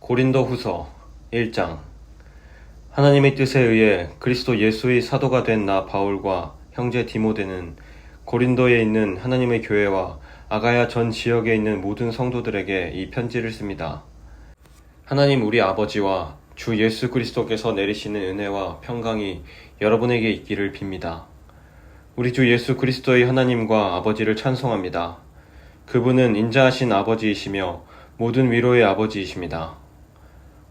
고린도후서 1장. 하나님의 뜻에 의해 그리스도 예수의 사도가 된 나 바울과 형제 디모데는 고린도에 있는 하나님의 교회와 아가야 전 지역에 있는 모든 성도들에게 이 편지를 씁니다. 하나님 우리 아버지와 주 예수 그리스도께서 내리시는 은혜와 평강이 여러분에게 있기를 빕니다. 우리 주 예수 그리스도의 하나님과 아버지를 찬송합니다. 그분은 인자하신 아버지이시며 모든 위로의 아버지이십니다.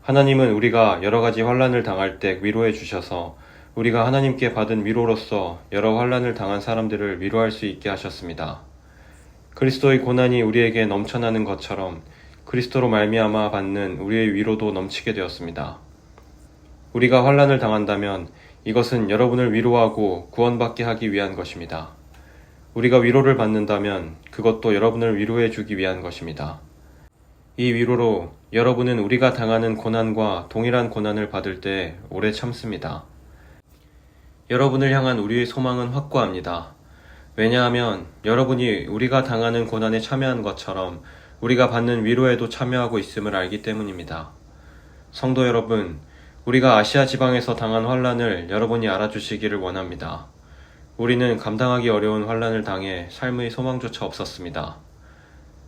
하나님은 우리가 여러 가지 환난을 당할 때 위로해 주셔서 우리가 하나님께 받은 위로로서 여러 환난을 당한 사람들을 위로할 수 있게 하셨습니다. 그리스도의 고난이 우리에게 넘쳐나는 것처럼 그리스도로 말미암아 받는 우리의 위로도 넘치게 되었습니다. 우리가 환난을 당한다면 이것은 여러분을 위로하고 구원받게 하기 위한 것입니다. 우리가 위로를 받는다면 그것도 여러분을 위로해 주기 위한 것입니다. 이 위로로 여러분은 우리가 당하는 고난과 동일한 고난을 받을 때 오래 참습니다. 여러분을 향한 우리의 소망은 확고합니다. 왜냐하면 여러분이 우리가 당하는 고난에 참여한 것처럼 우리가 받는 위로에도 참여하고 있음을 알기 때문입니다. 성도 여러분, 우리가 아시아 지방에서 당한 환난을 여러분이 알아주시기를 원합니다. 우리는 감당하기 어려운 환난을 당해 삶의 소망조차 없었습니다.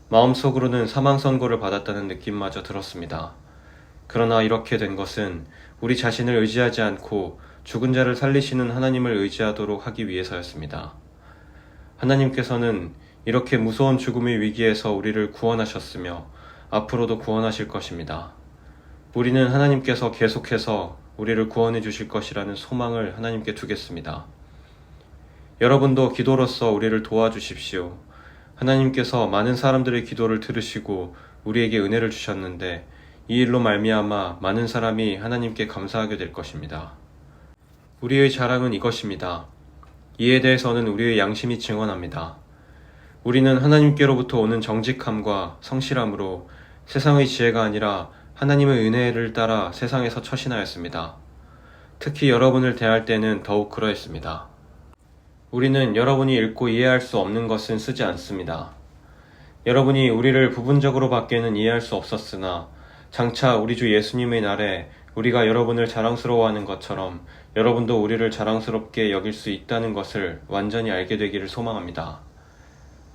마음속으로는 사망 선고를 받았다는 느낌마저 들었습니다. 그러나 이렇게 된 것은 우리 자신을 의지하지 않고 죽은 자를 살리시는 하나님을 의지하도록 하기 위해서였습니다. 하나님께서는 이렇게 무서운 죽음의 위기에서 우리를 구원하셨으며 앞으로도 구원하실 것입니다. 우리는 하나님께서 계속해서 우리를 구원해 주실 것이라는 소망을 하나님께 두겠습니다. 여러분도 기도로서 우리를 도와주십시오. 하나님께서 많은 사람들의 기도를 들으시고 우리에게 은혜를 주셨는데 이 일로 말미암아 많은 사람이 하나님께 감사하게 될 것입니다. 우리의 자랑은 이것입니다. 이에 대해서는 우리의 양심이 증언합니다. 우리는 하나님께로부터 오는 정직함과 성실함으로 세상의 지혜가 아니라 하나님의 은혜를 따라 세상에서 처신하였습니다. 특히 여러분을 대할 때는 더욱 그러했습니다. 우리는 여러분이 읽고 이해할 수 없는 것은 쓰지 않습니다. 여러분이 우리를 부분적으로 밖에는 이해할 수 없었으나 장차 우리 주 예수님의 날에 우리가 여러분을 자랑스러워하는 것처럼 여러분도 우리를 자랑스럽게 여길 수 있다는 것을 완전히 알게 되기를 소망합니다.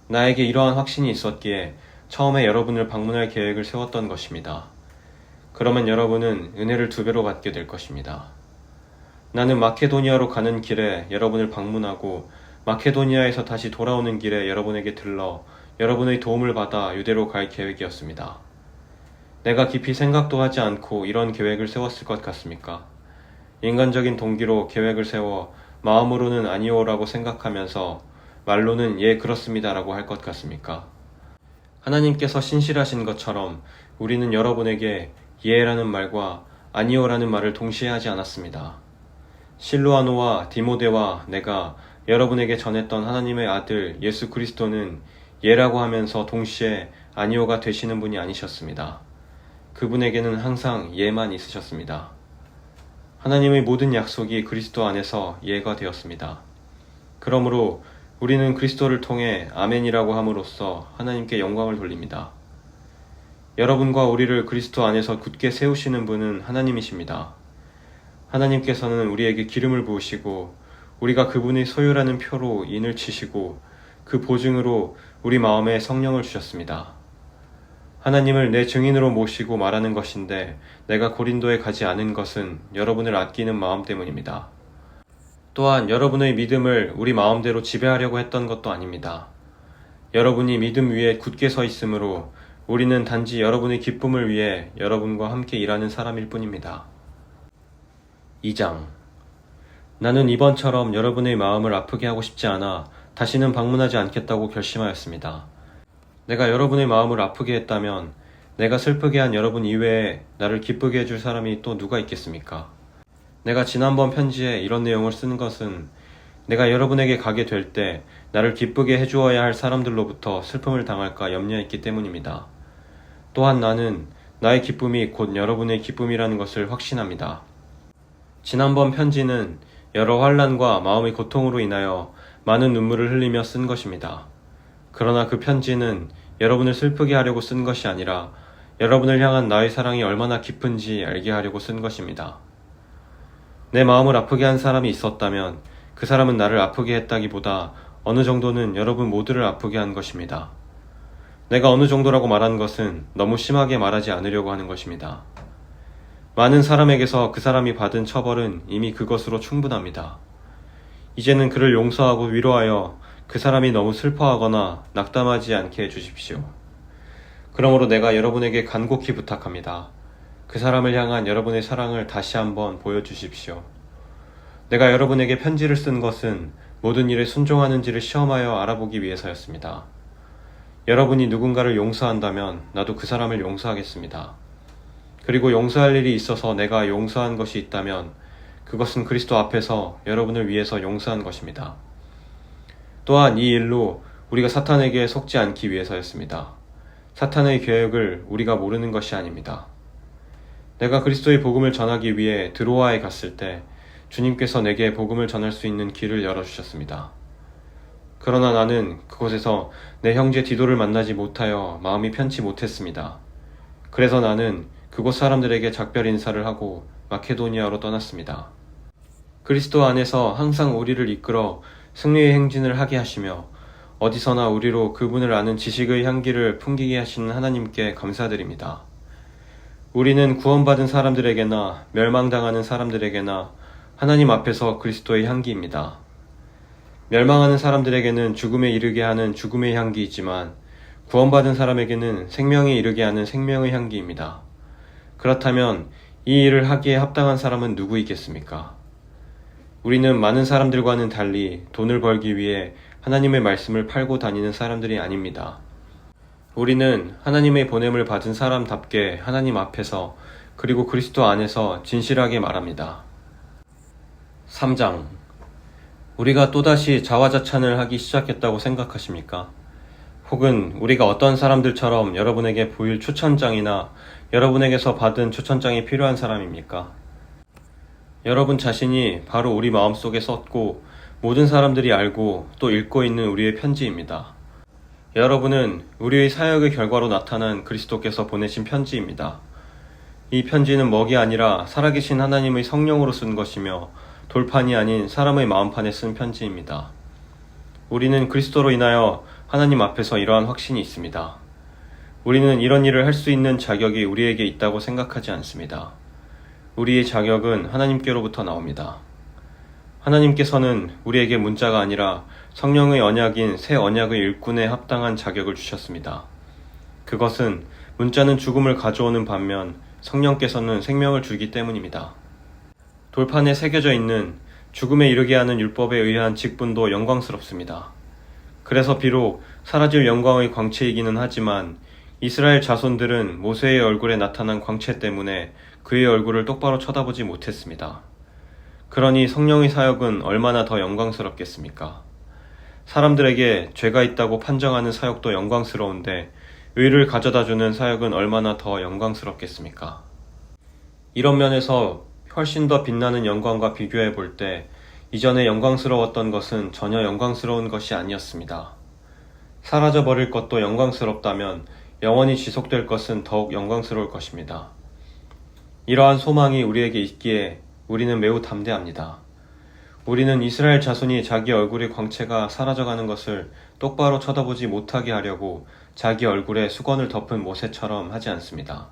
나에게 이러한 확신이 있었기에 처음에 여러분을 방문할 계획을 세웠던 것입니다. 그러면 여러분은 은혜를 2배로 받게 될 것입니다. 나는 마케도니아로 가는 길에 여러분을 방문하고 마케도니아에서 다시 돌아오는 길에 여러분에게 들러 여러분의 도움을 받아 유대로 갈 계획이었습니다. 내가 깊이 생각도 하지 않고 이런 계획을 세웠을 것 같습니까? 인간적인 동기로 계획을 세워 마음으로는 아니오라고 생각하면서 말로는 예 그렇습니다라고 할 것 같습니까? 하나님께서 신실하신 것처럼 우리는 여러분에게 예라는 말과 아니오라는 말을 동시에 하지 않았습니다. 실루아노와 디모데와 내가 여러분에게 전했던 하나님의 아들 예수 그리스도는 예라고 하면서 동시에 아니오가 되시는 분이 아니셨습니다. 그분에게는 항상 예만 있으셨습니다. 하나님의 모든 약속이 그리스도 안에서 예가 되었습니다. 그러므로 우리는 그리스도를 통해 아멘이라고 함으로써 하나님께 영광을 돌립니다. 여러분과 우리를 그리스도 안에서 굳게 세우시는 분은 하나님이십니다. 하나님께서는 우리에게 기름을 부으시고 우리가 그분의 소유라는 표로 인을 치시고 그 보증으로 우리 마음에 성령을 주셨습니다. 하나님을 내 증인으로 모시고 말하는 것인데 내가 고린도에 가지 않은 것은 여러분을 아끼는 마음 때문입니다. 또한 여러분의 믿음을 우리 마음대로 지배하려고 했던 것도 아닙니다. 여러분이 믿음 위에 굳게 서 있으므로 우리는 단지 여러분의 기쁨을 위해 여러분과 함께 일하는 사람일 뿐입니다. 2장. 나는 이번처럼 여러분의 마음을 아프게 하고 싶지 않아 다시는 방문하지 않겠다고 결심하였습니다. 내가 여러분의 마음을 아프게 했다면 내가 슬프게 한 여러분 이외에 나를 기쁘게 해줄 사람이 또 누가 있겠습니까? 내가 지난번 편지에 이런 내용을 쓴 것은 내가 여러분에게 가게 될 때 나를 기쁘게 해주어야 할 사람들로부터 슬픔을 당할까 염려했기 때문입니다. 또한 나는 나의 기쁨이 곧 여러분의 기쁨이라는 것을 확신합니다. 지난번 편지는 여러 환난과 마음의 고통으로 인하여 많은 눈물을 흘리며 쓴 것입니다. 그러나 그 편지는 여러분을 슬프게 하려고 쓴 것이 아니라 여러분을 향한 나의 사랑이 얼마나 깊은지 알게 하려고 쓴 것입니다. 내 마음을 아프게 한 사람이 있었다면 그 사람은 나를 아프게 했다기보다 어느 정도는 여러분 모두를 아프게 한 것입니다. 내가 어느 정도라고 말한 것은 너무 심하게 말하지 않으려고 하는 것입니다. 많은 사람에게서 그 사람이 받은 처벌은 이미 그것으로 충분합니다. 이제는 그를 용서하고 위로하여 그 사람이 너무 슬퍼하거나 낙담하지 않게 해주십시오. 그러므로 내가 여러분에게 간곡히 부탁합니다. 그 사람을 향한 여러분의 사랑을 다시 한번 보여주십시오. 내가 여러분에게 편지를 쓴 것은 모든 일에 순종하는지를 시험하여 알아보기 위해서였습니다. 여러분이 누군가를 용서한다면 나도 그 사람을 용서하겠습니다. 그리고 용서할 일이 있어서 내가 용서한 것이 있다면 그것은 그리스도 앞에서 여러분을 위해서 용서한 것입니다. 또한 이 일로 우리가 사탄에게 속지 않기 위해서였습니다. 사탄의 계획을 우리가 모르는 것이 아닙니다. 내가 그리스도의 복음을 전하기 위해 드로아에 갔을 때 주님께서 내게 복음을 전할 수 있는 길을 열어주셨습니다. 그러나 나는 그곳에서 내 형제 디도를 만나지 못하여 마음이 편치 못했습니다. 그래서 나는 그곳 사람들에게 작별 인사를 하고 마케도니아로 떠났습니다. 그리스도 안에서 항상 우리를 이끌어 승리의 행진을 하게 하시며 어디서나 우리로 그분을 아는 지식의 향기를 풍기게 하시는 하나님께 감사드립니다. 우리는 구원받은 사람들에게나 멸망당하는 사람들에게나 하나님 앞에서 그리스도의 향기입니다. 멸망하는 사람들에게는 죽음에 이르게 하는 죽음의 향기이지만 구원받은 사람에게는 생명에 이르게 하는 생명의 향기입니다. 그렇다면 이 일을 하기에 합당한 사람은 누구이겠습니까? 우리는 많은 사람들과는 달리 돈을 벌기 위해 하나님의 말씀을 팔고 다니는 사람들이 아닙니다. 우리는 하나님의 보냄을 받은 사람답게 하나님 앞에서 그리고 그리스도 안에서 진실하게 말합니다. 3장. 우리가 또다시 자화자찬을 하기 시작했다고 생각하십니까? 혹은 우리가 어떤 사람들처럼 여러분에게 보일 추천장이나 여러분에게서 받은 추천장이 필요한 사람입니까? 여러분 자신이 바로 우리 마음속에 썼고 모든 사람들이 알고 또 읽고 있는 우리의 편지입니다. 여러분은 우리의 사역의 결과로 나타난 그리스도께서 보내신 편지입니다. 이 편지는 먹이 아니라 살아계신 하나님의 성령으로 쓴 것이며 돌판이 아닌 사람의 마음판에 쓴 편지입니다. 우리는 그리스도로 인하여 하나님 앞에서 이러한 확신이 있습니다. 우리는 이런 일을 할 수 있는 자격이 우리에게 있다고 생각하지 않습니다. 우리의 자격은 하나님께로부터 나옵니다. 하나님께서는 우리에게 문자가 아니라 성령의 언약인 새 언약의 일꾼에 합당한 자격을 주셨습니다. 그것은 문자는 죽음을 가져오는 반면 성령께서는 생명을 주기 때문입니다. 돌판에 새겨져 있는 죽음에 이르게 하는 율법에 의한 직분도 영광스럽습니다. 그래서 비록 사라질 영광의 광채이기는 하지만 이스라엘 자손들은 모세의 얼굴에 나타난 광채 때문에 그의 얼굴을 똑바로 쳐다보지 못했습니다. 그러니 성령의 사역은 얼마나 더 영광스럽겠습니까? 사람들에게 죄가 있다고 판정하는 사역도 영광스러운데 의를 가져다주는 사역은 얼마나 더 영광스럽겠습니까? 이런 면에서 훨씬 더 빛나는 영광과 비교해 볼 때 이전에 영광스러웠던 것은 전혀 영광스러운 것이 아니었습니다. 사라져버릴 것도 영광스럽다면 영원히 지속될 것은 더욱 영광스러울 것입니다. 이러한 소망이 우리에게 있기에 우리는 매우 담대합니다. 우리는 이스라엘 자손이 자기 얼굴의 광채가 사라져가는 것을 똑바로 쳐다보지 못하게 하려고 자기 얼굴에 수건을 덮은 모세처럼 하지 않습니다.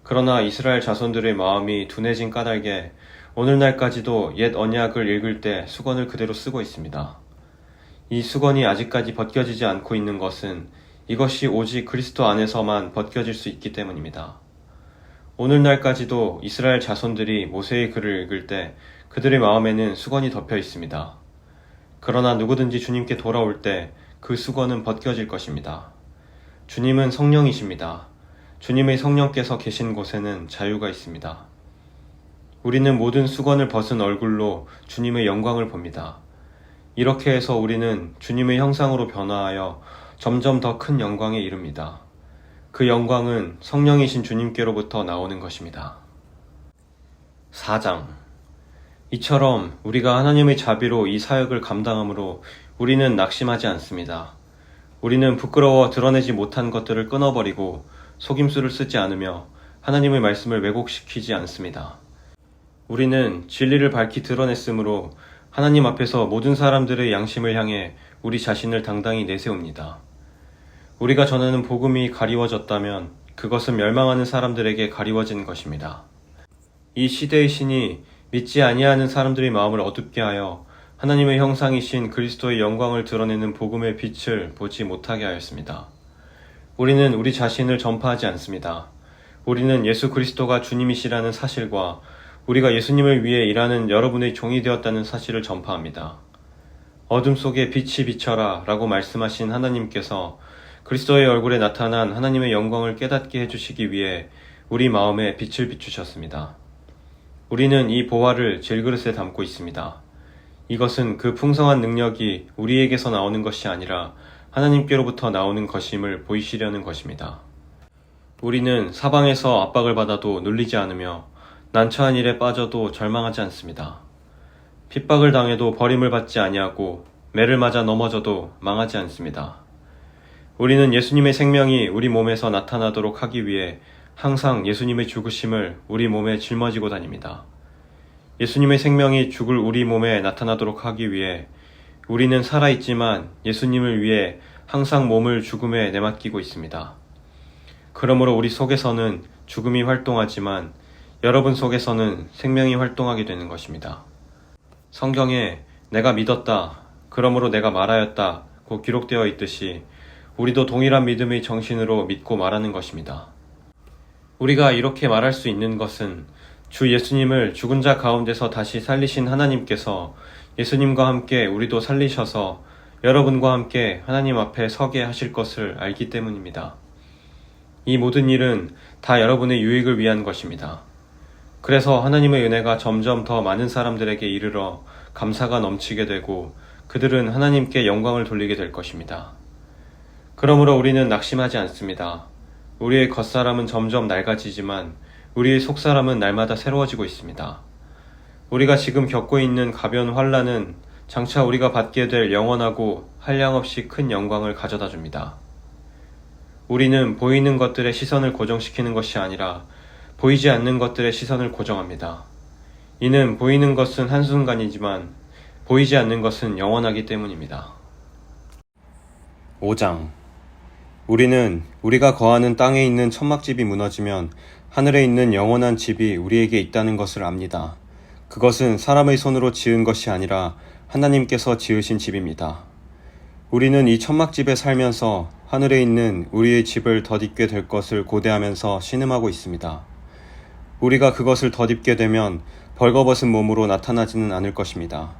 그러나 이스라엘 자손들의 마음이 둔해진 까닭에 오늘날까지도 옛 언약을 읽을 때 수건을 그대로 쓰고 있습니다. 이 수건이 아직까지 벗겨지지 않고 있는 것은 이것이 오직 그리스도 안에서만 벗겨질 수 있기 때문입니다. 오늘날까지도 이스라엘 자손들이 모세의 글을 읽을 때 그들의 마음에는 수건이 덮여 있습니다. 그러나 누구든지 주님께 돌아올 때 그 수건은 벗겨질 것입니다. 주님은 성령이십니다. 주님의 성령께서 계신 곳에는 자유가 있습니다. 우리는 모든 수건을 벗은 얼굴로 주님의 영광을 봅니다. 이렇게 해서 우리는 주님의 형상으로 변화하여 점점 더 큰 영광에 이릅니다. 그 영광은 성령이신 주님께로부터 나오는 것입니다. 4장. 이처럼 우리가 하나님의 자비로 이 사역을 감당하므로 우리는 낙심하지 않습니다. 우리는 부끄러워 드러내지 못한 것들을 끊어버리고 속임수를 쓰지 않으며 하나님의 말씀을 왜곡시키지 않습니다. 우리는 진리를 밝히 드러냈으므로 하나님 앞에서 모든 사람들의 양심을 향해 우리 자신을 당당히 내세웁니다. 우리가 전하는 복음이 가리워졌다면 그것은 멸망하는 사람들에게 가리워진 것입니다. 이 시대의 신이 믿지 아니하는 사람들의 마음을 어둡게 하여 하나님의 형상이신 그리스도의 영광을 드러내는 복음의 빛을 보지 못하게 하였습니다. 우리는 우리 자신을 전파하지 않습니다. 우리는 예수 그리스도가 주님이시라는 사실과 우리가 예수님을 위해 일하는 여러분의 종이 되었다는 사실을 전파합니다. 어둠 속에 빛이 비쳐라 라고 말씀하신 하나님께서 그리스도의 얼굴에 나타난 하나님의 영광을 깨닫게 해주시기 위해 우리 마음에 빛을 비추셨습니다. 우리는 이 보화를 질그릇에 담고 있습니다. 이것은 그 풍성한 능력이 우리에게서 나오는 것이 아니라 하나님께로부터 나오는 것임을 보이시려는 것입니다. 우리는 사방에서 압박을 받아도 눌리지 않으며 난처한 일에 빠져도 절망하지 않습니다. 핍박을 당해도 버림을 받지 아니하고 매를 맞아 넘어져도 망하지 않습니다. 우리는 예수님의 생명이 우리 몸에서 나타나도록 하기 위해 항상 예수님의 죽으심을 우리 몸에 짊어지고 다닙니다. 예수님의 생명이 죽을 우리 몸에 나타나도록 하기 위해 우리는 살아있지만 예수님을 위해 항상 몸을 죽음에 내맡기고 있습니다. 그러므로 우리 속에서는 죽음이 활동하지만 여러분 속에서는 생명이 활동하게 되는 것입니다. 성경에 내가 믿었다, 그러므로 내가 말하였다 고 기록되어 있듯이 우리도 동일한 믿음의 정신으로 믿고 말하는 것입니다. 우리가 이렇게 말할 수 있는 것은 주 예수님을 죽은 자 가운데서 다시 살리신 하나님께서 예수님과 함께 우리도 살리셔서 여러분과 함께 하나님 앞에 서게 하실 것을 알기 때문입니다. 이 모든 일은 다 여러분의 유익을 위한 것입니다. 그래서 하나님의 은혜가 점점 더 많은 사람들에게 이르러 감사가 넘치게 되고 그들은 하나님께 영광을 돌리게 될 것입니다. 그러므로 우리는 낙심하지 않습니다. 우리의 겉사람은 점점 낡아지지만 우리의 속사람은 날마다 새로워지고 있습니다. 우리가 지금 겪고 있는 가벼운 환난은 장차 우리가 받게 될 영원하고 한량없이 큰 영광을 가져다 줍니다. 우리는 보이는 것들의 시선을 고정시키는 것이 아니라 보이지 않는 것들의 시선을 고정합니다. 이는 보이는 것은 한순간이지만 보이지 않는 것은 영원하기 때문입니다. 5장. 우리는 우리가 거하는 땅에 있는 천막집이 무너지면 하늘에 있는 영원한 집이 우리에게 있다는 것을 압니다. 그것은 사람의 손으로 지은 것이 아니라 하나님께서 지으신 집입니다. 우리는 이 천막집에 살면서 하늘에 있는 우리의 집을 덧입게 될 것을 고대하면서 신음하고 있습니다. 우리가 그것을 덧입게 되면 벌거벗은 몸으로 나타나지는 않을 것입니다.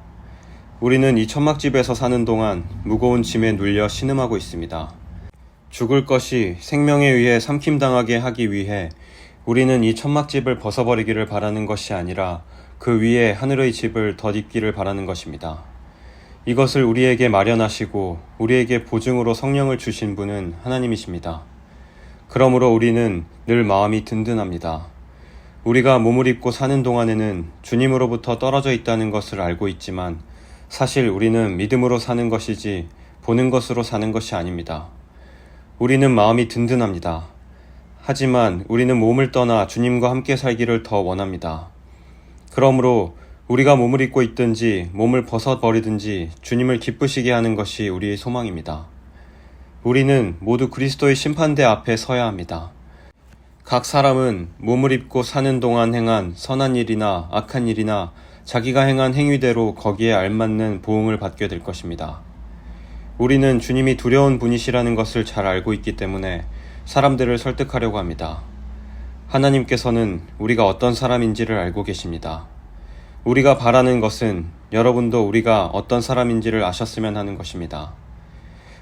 우리는 이 천막집에서 사는 동안 무거운 짐에 눌려 신음하고 있습니다. 죽을 것이 생명에 의해 삼킴당하게 하기 위해 우리는 이 천막집을 벗어버리기를 바라는 것이 아니라 그 위에 하늘의 집을 덧입기를 바라는 것입니다. 이것을 우리에게 마련하시고 우리에게 보증으로 성령을 주신 분은 하나님이십니다. 그러므로 우리는 늘 마음이 든든합니다. 우리가 몸을 입고 사는 동안에는 주님으로부터 떨어져 있다는 것을 알고 있지만 사실 우리는 믿음으로 사는 것이지 보는 것으로 사는 것이 아닙니다. 우리는 마음이 든든합니다. 하지만 우리는 몸을 떠나 주님과 함께 살기를 더 원합니다. 그러므로 우리가 몸을 입고 있든지 몸을 벗어버리든지 주님을 기쁘시게 하는 것이 우리의 소망입니다. 우리는 모두 그리스도의 심판대 앞에 서야 합니다. 각 사람은 몸을 입고 사는 동안 행한 선한 일이나 악한 일이나 자기가 행한 행위대로 거기에 알맞는 보응을 받게 될 것입니다. 우리는 주님이 두려운 분이시라는 것을 잘 알고 있기 때문에 사람들을 설득하려고 합니다. 하나님께서는 우리가 어떤 사람인지를 알고 계십니다. 우리가 바라는 것은 여러분도 우리가 어떤 사람인지를 아셨으면 하는 것입니다.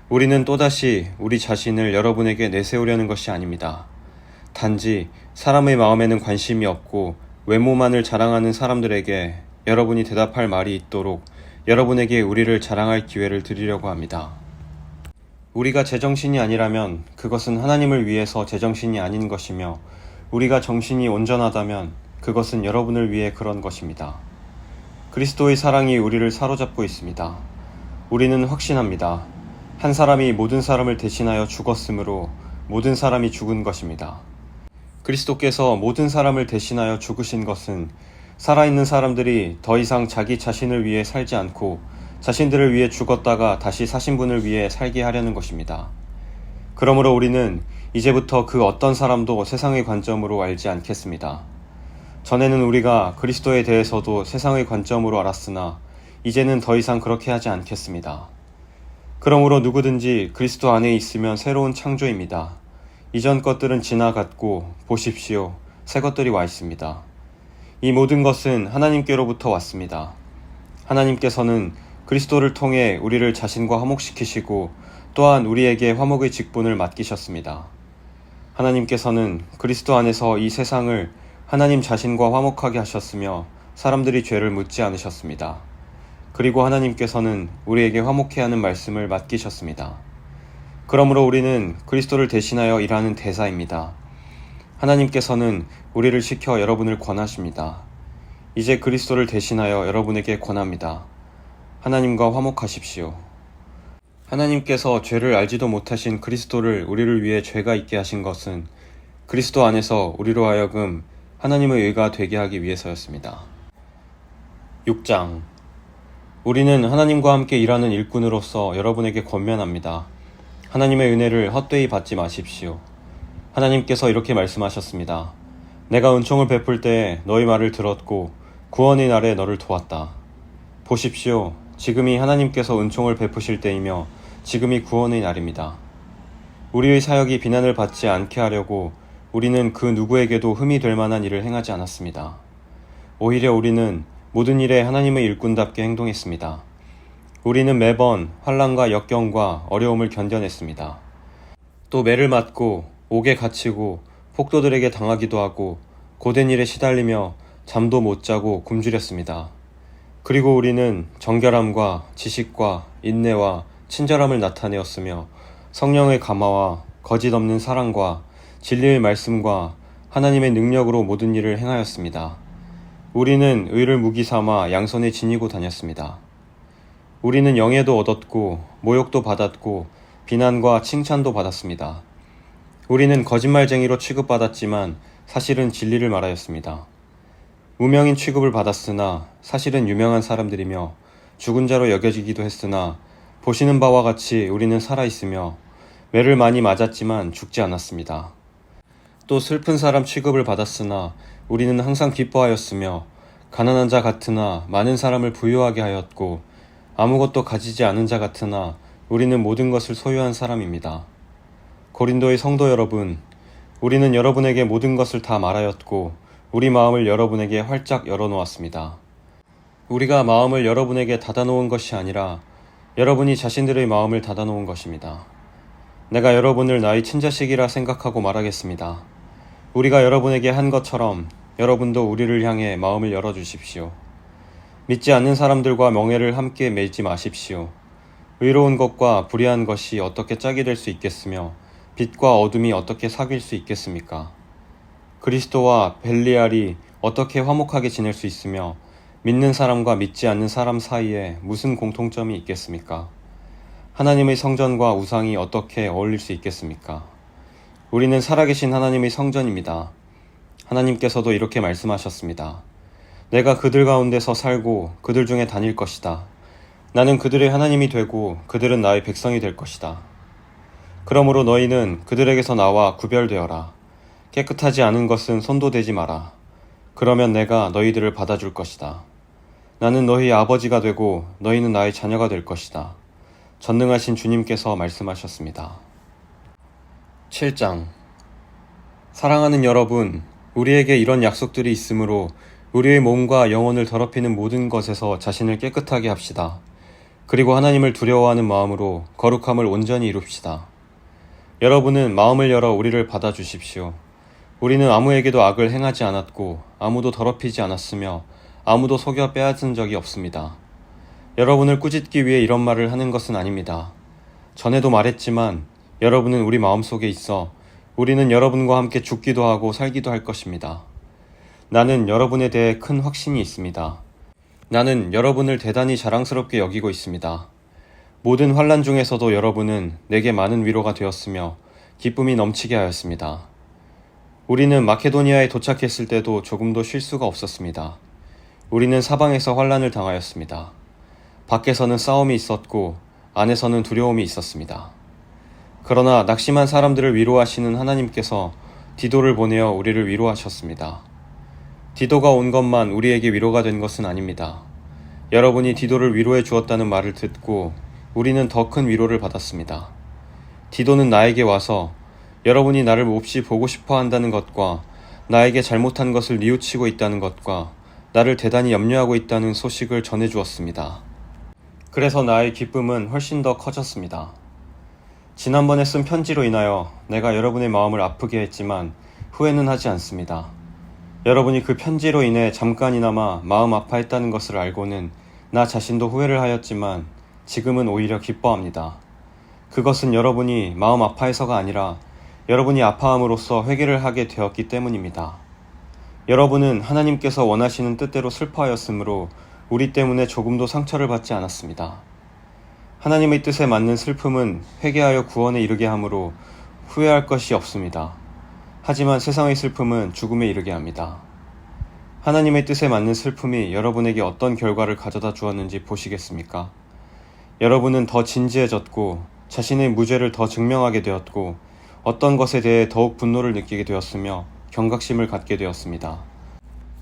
우리는 또다시 우리 자신을 여러분에게 내세우려는 것이 아닙니다. 단지 사람의 마음에는 관심이 없고 외모만을 자랑하는 사람들에게 여러분이 대답할 말이 있도록 여러분에게 우리를 자랑할 기회를 드리려고 합니다. 우리가 제정신이 아니라면 그것은 하나님을 위해서 제정신이 아닌 것이며 우리가 정신이 온전하다면 그것은 여러분을 위해 그런 것입니다. 그리스도의 사랑이 우리를 사로잡고 있습니다. 우리는 확신합니다. 한 사람이 모든 사람을 대신하여 죽었으므로 모든 사람이 죽은 것입니다. 그리스도께서 모든 사람을 대신하여 죽으신 것은 살아있는 사람들이 더 이상 자기 자신을 위해 살지 않고 자신들을 위해 죽었다가 다시 사신 분을 위해 살게 하려는 것입니다. 그러므로 우리는 이제부터 그 어떤 사람도 세상의 관점으로 알지 않겠습니다. 전에는 우리가 그리스도에 대해서도 세상의 관점으로 알았으나 이제는 더 이상 그렇게 하지 않겠습니다. 그러므로 누구든지 그리스도 안에 있으면 새로운 창조입니다. 이전 것들은 지나갔고 보십시오, 새 것들이 와 있습니다. 이 모든 것은 하나님께로부터 왔습니다. 하나님께서는 그리스도를 통해 우리를 자신과 화목시키시고 또한 우리에게 화목의 직분을 맡기셨습니다. 하나님께서는 그리스도 안에서 이 세상을 하나님 자신과 화목하게 하셨으며 사람들이 죄를 묻지 않으셨습니다. 그리고 하나님께서는 우리에게 화목해 하는 말씀을 맡기셨습니다. 그러므로 우리는 그리스도를 대신하여 일하는 대사입니다. 하나님께서는 우리를 시켜 여러분을 권하십니다. 이제 그리스도를 대신하여 여러분에게 권합니다. 하나님과 화목하십시오. 하나님께서 죄를 알지도 못하신 그리스도를 우리를 위해 죄가 있게 하신 것은 그리스도 안에서 우리로 하여금 하나님의 의가 되게 하기 위해서였습니다. 6장. 우리는 하나님과 함께 일하는 일꾼으로서 여러분에게 권면합니다. 하나님의 은혜를 헛되이 받지 마십시오. 하나님께서 이렇게 말씀하셨습니다. 내가 은총을 베풀 때에 너희 말을 들었고 구원의 날에 너를 도왔다. 보십시오. 지금이 하나님께서 은총을 베푸실 때이며 지금이 구원의 날입니다. 우리의 사역이 비난을 받지 않게 하려고 우리는 그 누구에게도 흠이 될 만한 일을 행하지 않았습니다. 오히려 우리는 모든 일에 하나님의 일꾼답게 행동했습니다. 우리는 매번 환난과 역경과 어려움을 견뎌냈습니다. 또 매를 맞고 옥에 갇히고 폭도들에게 당하기도 하고 고된 일에 시달리며 잠도 못 자고 굶주렸습니다. 그리고 우리는 정결함과 지식과 인내와 친절함을 나타내었으며 성령의 감화와 거짓 없는 사랑과 진리의 말씀과 하나님의 능력으로 모든 일을 행하였습니다. 우리는 의를 무기 삼아 양손에 지니고 다녔습니다. 우리는 영예도 얻었고 모욕도 받았고 비난과 칭찬도 받았습니다. 우리는 거짓말쟁이로 취급받았지만 사실은 진리를 말하였습니다. 무명인 취급을 받았으나 사실은 유명한 사람들이며 죽은 자로 여겨지기도 했으나 보시는 바와 같이 우리는 살아있으며 매를 많이 맞았지만 죽지 않았습니다. 또 슬픈 사람 취급을 받았으나 우리는 항상 기뻐하였으며 가난한 자 같으나 많은 사람을 부유하게 하였고 아무것도 가지지 않은 자 같으나 우리는 모든 것을 소유한 사람입니다. 고린도의 성도 여러분, 우리는 여러분에게 모든 것을 다 말하였고 우리 마음을 여러분에게 활짝 열어놓았습니다. 우리가 마음을 여러분에게 닫아놓은 것이 아니라 여러분이 자신들의 마음을 닫아놓은 것입니다. 내가 여러분을 나의 친자식이라 생각하고 말하겠습니다. 우리가 여러분에게 한 것처럼 여러분도 우리를 향해 마음을 열어주십시오. 믿지 않는 사람들과 멍에를 함께 매지 마십시오. 의로운 것과 불의한 것이 어떻게 짝이 될 수 있겠으며 빛과 어둠이 어떻게 사귈 수 있겠습니까? 그리스도와 벨리알이 어떻게 화목하게 지낼 수 있으며 믿는 사람과 믿지 않는 사람 사이에 무슨 공통점이 있겠습니까? 하나님의 성전과 우상이 어떻게 어울릴 수 있겠습니까? 우리는 살아계신 하나님의 성전입니다. 하나님께서도 이렇게 말씀하셨습니다. 내가 그들 가운데서 살고 그들 중에 다닐 것이다. 나는 그들의 하나님이 되고 그들은 나의 백성이 될 것이다. 그러므로 너희는 그들에게서 나와 구별되어라. 깨끗하지 않은 것은 손도 대지 마라. 그러면 내가 너희들을 받아줄 것이다. 나는 너희 아버지가 되고 너희는 나의 자녀가 될 것이다. 전능하신 주님께서 말씀하셨습니다. 7장. 사랑하는 여러분, 우리에게 이런 약속들이 있으므로 우리의 몸과 영혼을 더럽히는 모든 것에서 자신을 깨끗하게 합시다. 그리고 하나님을 두려워하는 마음으로 거룩함을 온전히 이룹시다. 여러분은 마음을 열어 우리를 받아주십시오. 우리는 아무에게도 악을 행하지 않았고 아무도 더럽히지 않았으며 아무도 속여 빼앗은 적이 없습니다. 여러분을 꾸짖기 위해 이런 말을 하는 것은 아닙니다. 전에도 말했지만 여러분은 우리 마음속에 있어 우리는 여러분과 함께 죽기도 하고 살기도 할 것입니다. 나는 여러분에 대해 큰 확신이 있습니다. 나는 여러분을 대단히 자랑스럽게 여기고 있습니다. 모든 환난 중에서도 여러분은 내게 많은 위로가 되었으며 기쁨이 넘치게 하였습니다. 우리는 마케도니아에 도착했을 때도 조금도 쉴 수가 없었습니다. 우리는 사방에서 환난을 당하였습니다. 밖에서는 싸움이 있었고 안에서는 두려움이 있었습니다. 그러나 낙심한 사람들을 위로하시는 하나님께서 디도를 보내어 우리를 위로하셨습니다. 디도가 온 것만 우리에게 위로가 된 것은 아닙니다. 여러분이 디도를 위로해 주었다는 말을 듣고 우리는 더 큰 위로를 받았습니다. 디도는 나에게 와서 여러분이 나를 몹시 보고 싶어 한다는 것과 나에게 잘못한 것을 뉘우치고 있다는 것과 나를 대단히 염려하고 있다는 소식을 전해 주었습니다. 그래서 나의 기쁨은 훨씬 더 커졌습니다. 지난번에 쓴 편지로 인하여 내가 여러분의 마음을 아프게 했지만 후회는 하지 않습니다. 여러분이 그 편지로 인해 잠깐이나마 마음 아파했다는 것을 알고는 나 자신도 후회를 하였지만 지금은 오히려 기뻐합니다. 그것은 여러분이 마음 아파해서가 아니라 여러분이 아파함으로써 회개를 하게 되었기 때문입니다. 여러분은 하나님께서 원하시는 뜻대로 슬퍼하였으므로 우리 때문에 조금도 상처를 받지 않았습니다. 하나님의 뜻에 맞는 슬픔은 회개하여 구원에 이르게 하므로 후회할 것이 없습니다. 하지만 세상의 슬픔은 죽음에 이르게 합니다. 하나님의 뜻에 맞는 슬픔이 여러분에게 어떤 결과를 가져다 주었는지 보시겠습니까? 여러분은 더 진지해졌고 자신의 무죄를 더 증명하게 되었고 어떤 것에 대해 더욱 분노를 느끼게 되었으며 경각심을 갖게 되었습니다.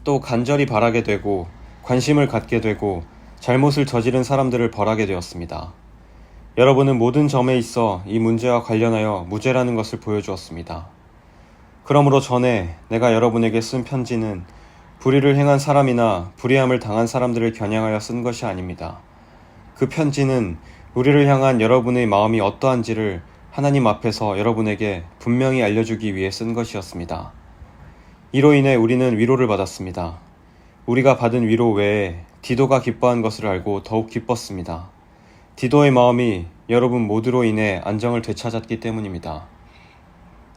또 간절히 바라게 되고 관심을 갖게 되고 잘못을 저지른 사람들을 벌하게 되었습니다. 여러분은 모든 점에 있어 이 문제와 관련하여 무죄라는 것을 보여주었습니다. 그러므로 전에 내가 여러분에게 쓴 편지는 불의를 행한 사람이나 불의함을 당한 사람들을 겨냥하여 쓴 것이 아닙니다. 그 편지는 우리를 향한 여러분의 마음이 어떠한지를 하나님 앞에서 여러분에게 분명히 알려주기 위해 쓴 것이었습니다. 이로 인해 우리는 위로를 받았습니다. 우리가 받은 위로 외에 디도가 기뻐한 것을 알고 더욱 기뻤습니다. 디도의 마음이 여러분 모두로 인해 안정을 되찾았기 때문입니다.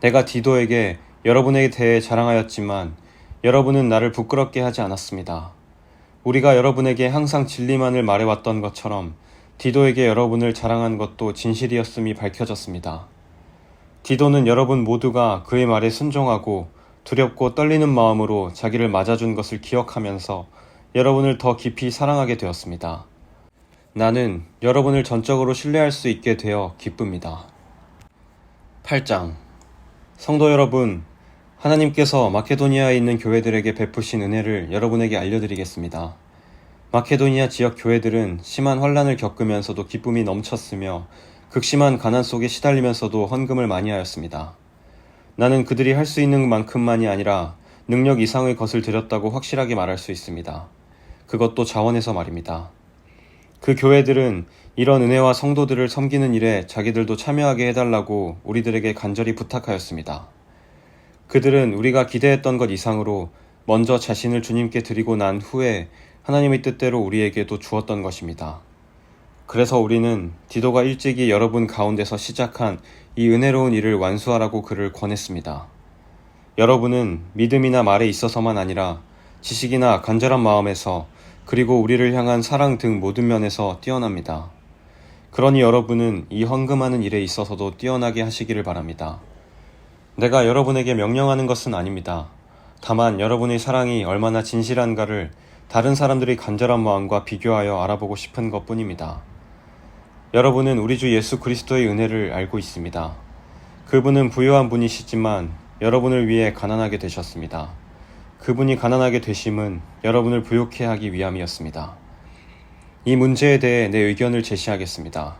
내가 디도에게 여러분에 대해 자랑하였지만 여러분은 나를 부끄럽게 하지 않았습니다. 우리가 여러분에게 항상 진리만을 말해왔던 것처럼 디도에게 여러분을 자랑한 것도 진실이었음이 밝혀졌습니다. 디도는 여러분 모두가 그의 말에 순종하고 두렵고 떨리는 마음으로 자기를 맞아준 것을 기억하면서 여러분을 더 깊이 사랑하게 되었습니다. 나는 여러분을 전적으로 신뢰할 수 있게 되어 기쁩니다. 8장. 성도 여러분, 하나님께서 마케도니아에 있는 교회들에게 베푸신 은혜를 여러분에게 알려드리겠습니다. 마케도니아 지역 교회들은 심한 환난을 겪으면서도 기쁨이 넘쳤으며 극심한 가난 속에 시달리면서도 헌금을 많이 하였습니다. 나는 그들이 할 수 있는 만큼만이 아니라 능력 이상의 것을 드렸다고 확실하게 말할 수 있습니다. 그것도 자원에서 말입니다. 그 교회들은 이런 은혜와 성도들을 섬기는 일에 자기들도 참여하게 해달라고 우리들에게 간절히 부탁하였습니다. 그들은 우리가 기대했던 것 이상으로 먼저 자신을 주님께 드리고 난 후에 하나님의 뜻대로 우리에게도 주었던 것입니다. 그래서 우리는 디도가 일찍이 여러분 가운데서 시작한 이 은혜로운 일을 완수하라고 그를 권했습니다. 여러분은 믿음이나 말에 있어서만 아니라 지식이나 간절한 마음에서 그리고 우리를 향한 사랑 등 모든 면에서 뛰어납니다. 그러니 여러분은 이 헌금하는 일에 있어서도 뛰어나게 하시기를 바랍니다. 내가 여러분에게 명령하는 것은 아닙니다. 다만 여러분의 사랑이 얼마나 진실한가를 다른 사람들의 간절한 마음과 비교하여 알아보고 싶은 것뿐입니다. 여러분은 우리 주 예수 그리스도의 은혜를 알고 있습니다. 그분은 부유한 분이시지만 여러분을 위해 가난하게 되셨습니다. 그분이 가난하게 되심은 여러분을 부욕해 하기 위함이었습니다. 이 문제에 대해 내 의견을 제시하겠습니다.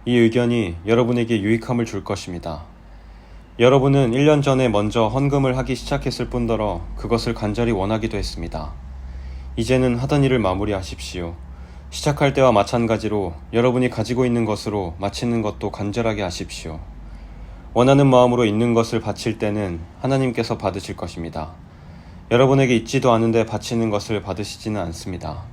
이 의견이 여러분에게 유익함을 줄 것입니다. 여러분은 1년 전에 먼저 헌금을 하기 시작했을 뿐더러 그것을 간절히 원하기도 했습니다. 이제는 하던 일을 마무리하십시오. 시작할 때와 마찬가지로 여러분이 가지고 있는 것으로 마치는 것도 간절하게 하십시오. 원하는 마음으로 있는 것을 바칠 때는 하나님께서 받으실 것입니다. 여러분에게 있지도 않은데 바치는 것을 받으시지는 않습니다.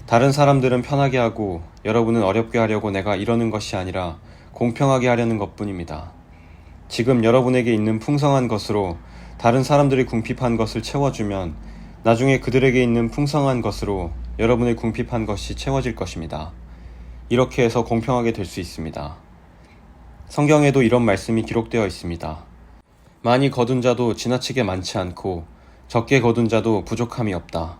다른 사람들은 편하게 하고 여러분은 어렵게 하려고 내가 이러는 것이 아니라 공평하게 하려는 것뿐입니다. 지금 여러분에게 있는 풍성한 것으로 다른 사람들이 궁핍한 것을 채워주면 나중에 그들에게 있는 풍성한 것으로 여러분의 궁핍한 것이 채워질 것입니다. 이렇게 해서 공평하게 될 수 있습니다. 성경에도 이런 말씀이 기록되어 있습니다. 많이 거둔 자도 지나치게 많지 않고 적게 거둔 자도 부족함이 없다.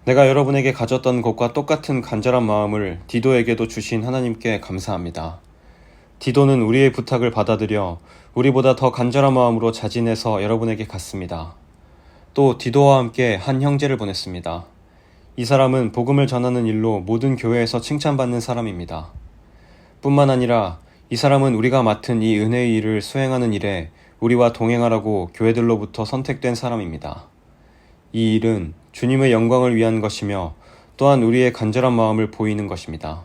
내가 여러분에게 가졌던 것과 똑같은 간절한 마음을 디도에게도 주신 하나님께 감사합니다. 디도는 우리의 부탁을 받아들여 우리보다 더 간절한 마음으로 자진해서 여러분에게 갔습니다. 또 디도와 함께 한 형제를 보냈습니다. 이 사람은 복음을 전하는 일로 모든 교회에서 칭찬받는 사람입니다. 뿐만 아니라 이 사람은 우리가 맡은 이 은혜의 일을 수행하는 일에 우리와 동행하라고 교회들로부터 선택된 사람입니다. 이 일은 주님의 영광을 위한 것이며 또한 우리의 간절한 마음을 보이는 것입니다.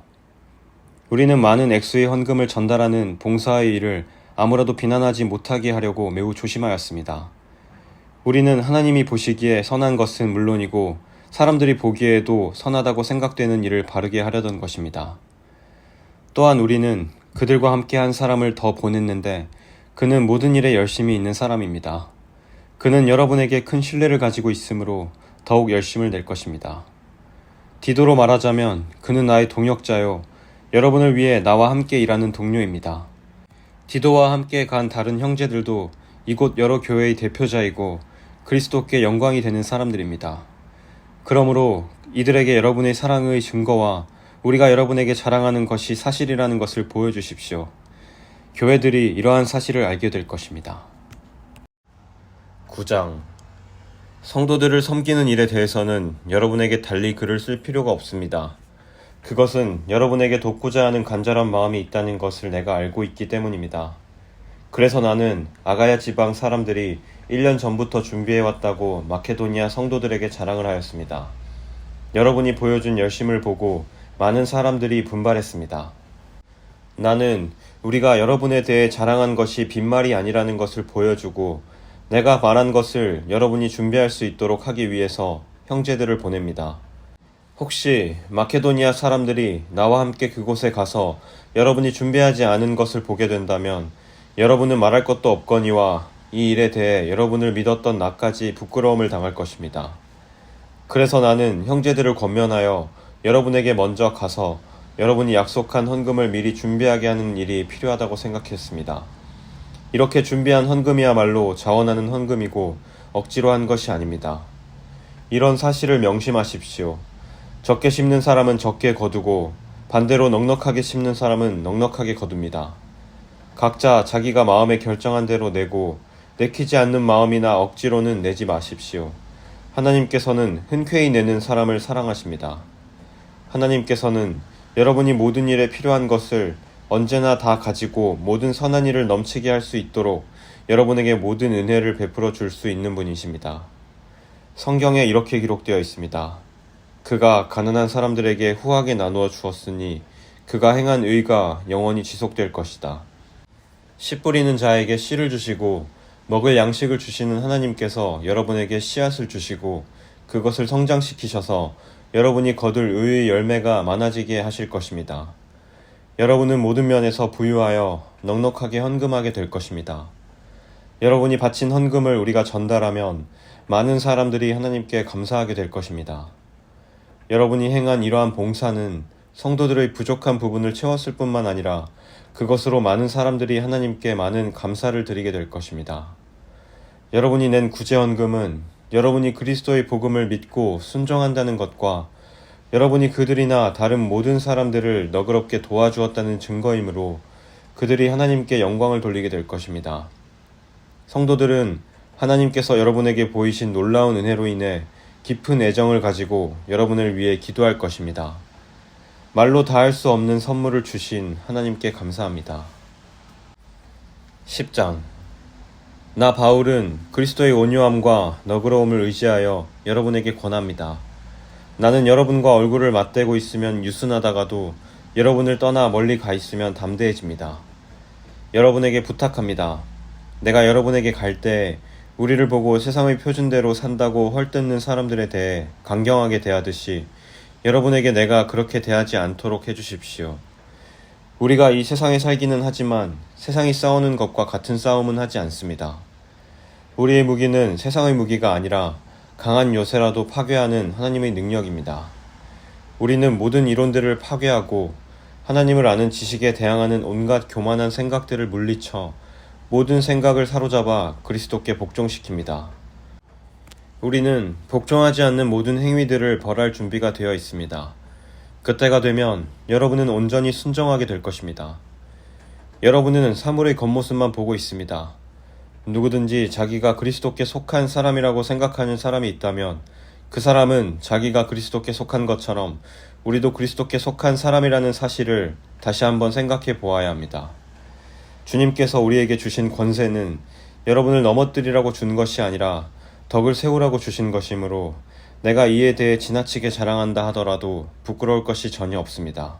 우리는 많은 액수의 헌금을 전달하는 봉사의 일을 아무라도 비난하지 못하게 하려고 매우 조심하였습니다. 우리는 하나님이 보시기에 선한 것은 물론이고 사람들이 보기에도 선하다고 생각되는 일을 바르게 하려던 것입니다. 또한 우리는 그들과 함께 한 사람을 더 보냈는데 그는 모든 일에 열심히 있는 사람입니다. 그는 여러분에게 큰 신뢰를 가지고 있으므로 더욱 열심을 낼 것입니다. 디도로 말하자면 그는 나의 동역자요, 여러분을 위해 나와 함께 일하는 동료입니다. 디도와 함께 간 다른 형제들도 이곳 여러 교회의 대표자이고 그리스도께 영광이 되는 사람들입니다. 그러므로 이들에게 여러분의 사랑의 증거와 우리가 여러분에게 자랑하는 것이 사실이라는 것을 보여주십시오. 교회들이 이러한 사실을 알게 될 것입니다. 9장. 성도들을 섬기는 일에 대해서는 여러분에게 달리 글을 쓸 필요가 없습니다. 그것은 여러분에게 돕고자 하는 간절한 마음이 있다는 것을 내가 알고 있기 때문입니다. 그래서 나는 아가야 지방 사람들이 1년 전부터 준비해왔다고 마케도니아 성도들에게 자랑을 하였습니다. 여러분이 보여준 열심을 보고 많은 사람들이 분발했습니다. 나는 우리가 여러분에 대해 자랑한 것이 빈말이 아니라는 것을 보여주고 내가 말한 것을 여러분이 준비할 수 있도록 하기 위해서 형제들을 보냅니다. 혹시 마케도니아 사람들이 나와 함께 그곳에 가서 여러분이 준비하지 않은 것을 보게 된다면 여러분은 말할 것도 없거니와 이 일에 대해 여러분을 믿었던 나까지 부끄러움을 당할 것입니다. 그래서 나는 형제들을 권면하여 여러분에게 먼저 가서 여러분이 약속한 헌금을 미리 준비하게 하는 일이 필요하다고 생각했습니다. 이렇게 준비한 헌금이야말로 자원하는 헌금이고 억지로 한 것이 아닙니다. 이런 사실을 명심하십시오. 적게 심는 사람은 적게 거두고 반대로 넉넉하게 심는 사람은 넉넉하게 거둡니다. 각자 자기가 마음에 결정한 대로 내고 내키지 않는 마음이나 억지로는 내지 마십시오. 하나님께서는 흔쾌히 내는 사람을 사랑하십니다. 하나님께서는 여러분이 모든 일에 필요한 것을 언제나 다 가지고 모든 선한 일을 넘치게 할 수 있도록 여러분에게 모든 은혜를 베풀어 줄 수 있는 분이십니다. 성경에 이렇게 기록되어 있습니다. 그가 가난한 사람들에게 후하게 나누어 주었으니 그가 행한 의가 영원히 지속될 것이다. 씨 뿌리는 자에게 씨를 주시고 먹을 양식을 주시는 하나님께서 여러분에게 씨앗을 주시고 그것을 성장시키셔서 여러분이 거둘 의의 열매가 많아지게 하실 것입니다. 여러분은 모든 면에서 부유하여 넉넉하게 헌금하게 될 것입니다. 여러분이 바친 헌금을 우리가 전달하면 많은 사람들이 하나님께 감사하게 될 것입니다. 여러분이 행한 이러한 봉사는 성도들의 부족한 부분을 채웠을 뿐만 아니라 그것으로 많은 사람들이 하나님께 많은 감사를 드리게 될 것입니다. 여러분이 낸 구제헌금은 여러분이 그리스도의 복음을 믿고 순종한다는 것과 여러분이 그들이나 다른 모든 사람들을 너그럽게 도와주었다는 증거이므로 그들이 하나님께 영광을 돌리게 될 것입니다. 성도들은 하나님께서 여러분에게 보이신 놀라운 은혜로 인해 깊은 애정을 가지고 여러분을 위해 기도할 것입니다. 말로 다할 수 없는 선물을 주신 하나님께 감사합니다. 10장. 나 바울은 그리스도의 온유함과 너그러움을 의지하여 여러분에게 권합니다. 나는 여러분과 얼굴을 맞대고 있으면 유순하다가도 여러분을 떠나 멀리 가 있으면 담대해집니다. 여러분에게 부탁합니다. 내가 여러분에게 갈 때 우리를 보고 세상의 표준대로 산다고 헐뜯는 사람들에 대해 강경하게 대하듯이 여러분에게 내가 그렇게 대하지 않도록 해주십시오. 우리가 이 세상에 살기는 하지만 세상이 싸우는 것과 같은 싸움은 하지 않습니다. 우리의 무기는 세상의 무기가 아니라 강한 요새라도 파괴하는 하나님의 능력입니다. 우리는 모든 이론들을 파괴하고 하나님을 아는 지식에 대항하는 온갖 교만한 생각들을 물리쳐 모든 생각을 사로잡아 그리스도께 복종시킵니다. 우리는 복종하지 않는 모든 행위들을 벌할 준비가 되어 있습니다. 그때가 되면 여러분은 온전히 순종하게 될 것입니다. 여러분은 사물의 겉모습만 보고 있습니다. 누구든지 자기가 그리스도께 속한 사람이라고 생각하는 사람이 있다면 그 사람은 자기가 그리스도께 속한 것처럼 우리도 그리스도께 속한 사람이라는 사실을 다시 한번 생각해 보아야 합니다. 주님께서 우리에게 주신 권세는 여러분을 넘어뜨리라고 준 것이 아니라 덕을 세우라고 주신 것이므로 내가 이에 대해 지나치게 자랑한다 하더라도 부끄러울 것이 전혀 없습니다.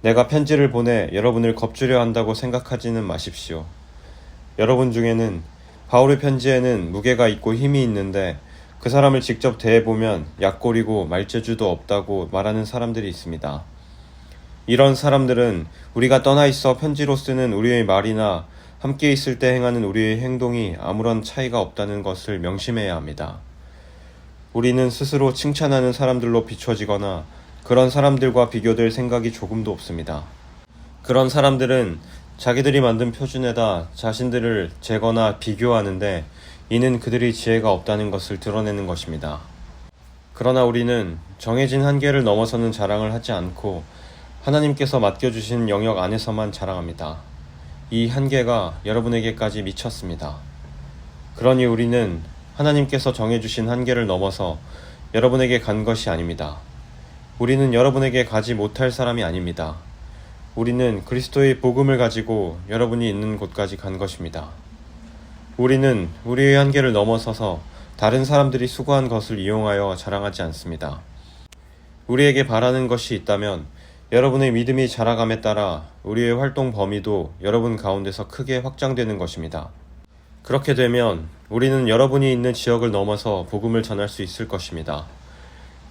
내가 편지를 보내 여러분을 겁주려 한다고 생각하지는 마십시오. 여러분 중에는 바울의 편지에는 무게가 있고 힘이 있는데 그 사람을 직접 대해보면 약골이고 말재주도 없다고 말하는 사람들이 있습니다. 이런 사람들은 우리가 떠나 있어 편지로 쓰는 우리의 말이나 함께 있을 때 행하는 우리의 행동이 아무런 차이가 없다는 것을 명심해야 합니다. 우리는 스스로 칭찬하는 사람들로 비춰지거나 그런 사람들과 비교될 생각이 조금도 없습니다. 그런 사람들은 자기들이 만든 표준에다 자신들을 재거나 비교하는데 이는 그들이 지혜가 없다는 것을 드러내는 것입니다. 그러나 우리는 정해진 한계를 넘어서는 자랑을 하지 않고 하나님께서 맡겨주신 영역 안에서만 자랑합니다. 이 한계가 여러분에게까지 미쳤습니다. 그러니 우리는 하나님께서 정해주신 한계를 넘어서 여러분에게 간 것이 아닙니다. 우리는 여러분에게 가지 못할 사람이 아닙니다. 우리는 그리스도의 복음을 가지고 여러분이 있는 곳까지 간 것입니다. 우리는 우리의 한계를 넘어서서 다른 사람들이 수고한 것을 이용하여 자랑하지 않습니다. 우리에게 바라는 것이 있다면 여러분의 믿음이 자라감에 따라 우리의 활동 범위도 여러분 가운데서 크게 확장되는 것입니다. 그렇게 되면 우리는 여러분이 있는 지역을 넘어서 복음을 전할 수 있을 것입니다.